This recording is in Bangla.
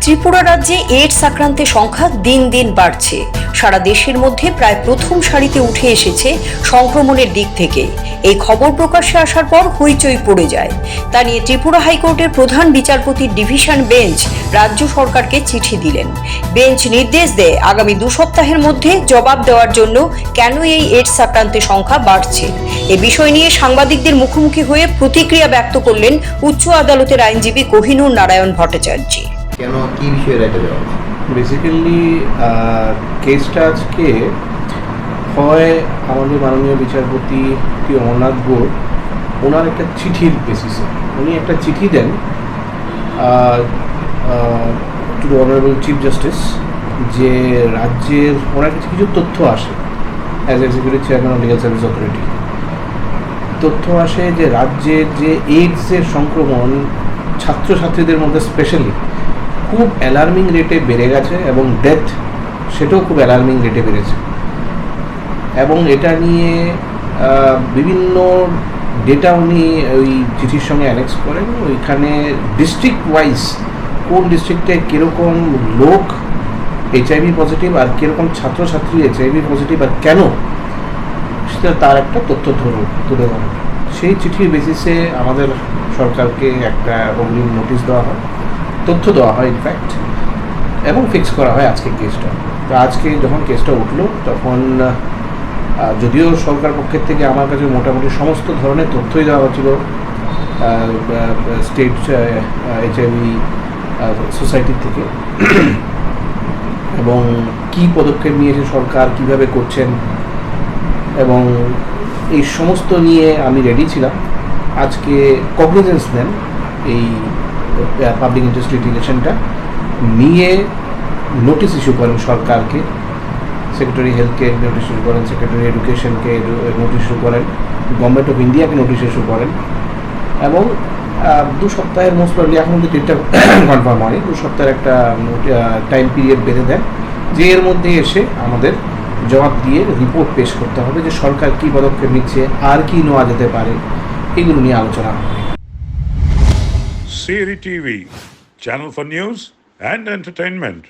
ত্রিপুরা রাজ্যে এইডস আক্রান্তের সংখ্যা দিন দিন বাড়ছে। সারা দেশের মধ্যে প্রায় প্রথম সারিতে উঠে এসেছে সংক্রমণের দিক থেকে। এই খবর প্রকাশ্যে আসার পর হইচই পড়ে যায়। তা নিয়ে ত্রিপুরা হাইকোর্টের প্রধান বিচারপতির ডিভিশন বেঞ্চ রাজ্য সরকারকে চিঠি দিলেন। বেঞ্চ নির্দেশ দেয় আগামী 2 সপ্তাহের মধ্যে জবাব দেওয়ার জন্য কেন এই এইডস আক্রান্তের সংখ্যা বাড়ছে। এ বিষয় নিয়ে সাংবাদিকদের মুখোমুখি হয়ে প্রতিক্রিয়া ব্যক্ত করলেন উচ্চ আদালতের আইনজীবী কোহিনুর নারায়ণ ভট্টাচার্য। কেন কি বিষয়ে রায়টা দেওয়া হচ্ছে? বেসিক্যালি কেসটা আজকে হয় আমাদের মাননীয় বিচারপতি অমরনাথ গোড় ওনার একটা চিঠির বেসিসে উনি একটা চিঠি দেন to the honourable chief justice, যে রাজ্যের ওনার কাছে কিছু তথ্য আসে as executive chairman of legal service authority. তথ্য আসে যে রাজ্যের যে এইডসের সংক্রমণ ছাত্রছাত্রীদের মধ্যে স্পেশালি খুব অ্যালার্মিং রেটে বেড়ে গেছে এবং ডেথ সেটাও খুব অ্যালার্মিং রেটে বেড়েছে। এবং এটা নিয়ে বিভিন্ন ডেটা উনি ওই চিঠির সঙ্গে অ্যানেক্স করেন। ওইখানে ডিস্ট্রিক্ট ওয়াইজ কোন ডিস্ট্রিক্টে কীরকম লোক এইচআইভি পজিটিভ আর কীরকম ছাত্রছাত্রী এইচআইভি পজিটিভ আর কেন, সেটা তার একটা তথ্য তুলে ধরে। সেই চিঠির বেসিসে আমাদের সরকারকে একটা অগ্রিম নোটিশ দেওয়া হয়, তথ্য দেওয়া হয় ইনফ্যাক্ট, এবং ফিক্স করা হয় আজকে কেসটা। তো আজকে যখন কেসটা উঠলো তখন যদিও সরকার পক্ষের থেকে আমার কাছে মোটামুটি সমস্ত ধরনের তথ্যই দেওয়া হচ্ছিল স্টেট এইচআইভি সোসাইটির থেকে, এবং কি পদক্ষেপ নিয়েছে সরকার, কিভাবে করছেন, এবং এই সমস্ত নিয়ে আমি রেডি ছিলাম। আজকে কগনিজেন্স নেন এই পাবলিক ইন্টারেস্ট লিটিগেশনটা নিয়ে নোটিশ ইস্যু করেন সরকারকে, সেক্রেটারি হেলথকে নোটিশ ইস্যু করেন, সেক্রেটারি এডুকেশনকে নোটিশ ইস্যু করেন, গভর্নমেন্ট অফ ইন্ডিয়াকে নোটিশ ইস্যু করেন, এবং 2 সপ্তাহের মোস্ট প্রবলি এখন কিন্তু ডেটটা কনফার্ম হয়নি, 2 সপ্তাহের একটা টাইম পিরিয়ড বেঁধে দেন যে এর মধ্যে এসে আমাদের জবাব দিয়ে রিপোর্ট পেশ করতে হবে যে সরকার কী পদক্ষেপ নিচ্ছে, আর কি নেওয়া যেতে পারে, এগুলো নিয়ে আলোচনা হবে। CRI TV, channel for news and entertainment.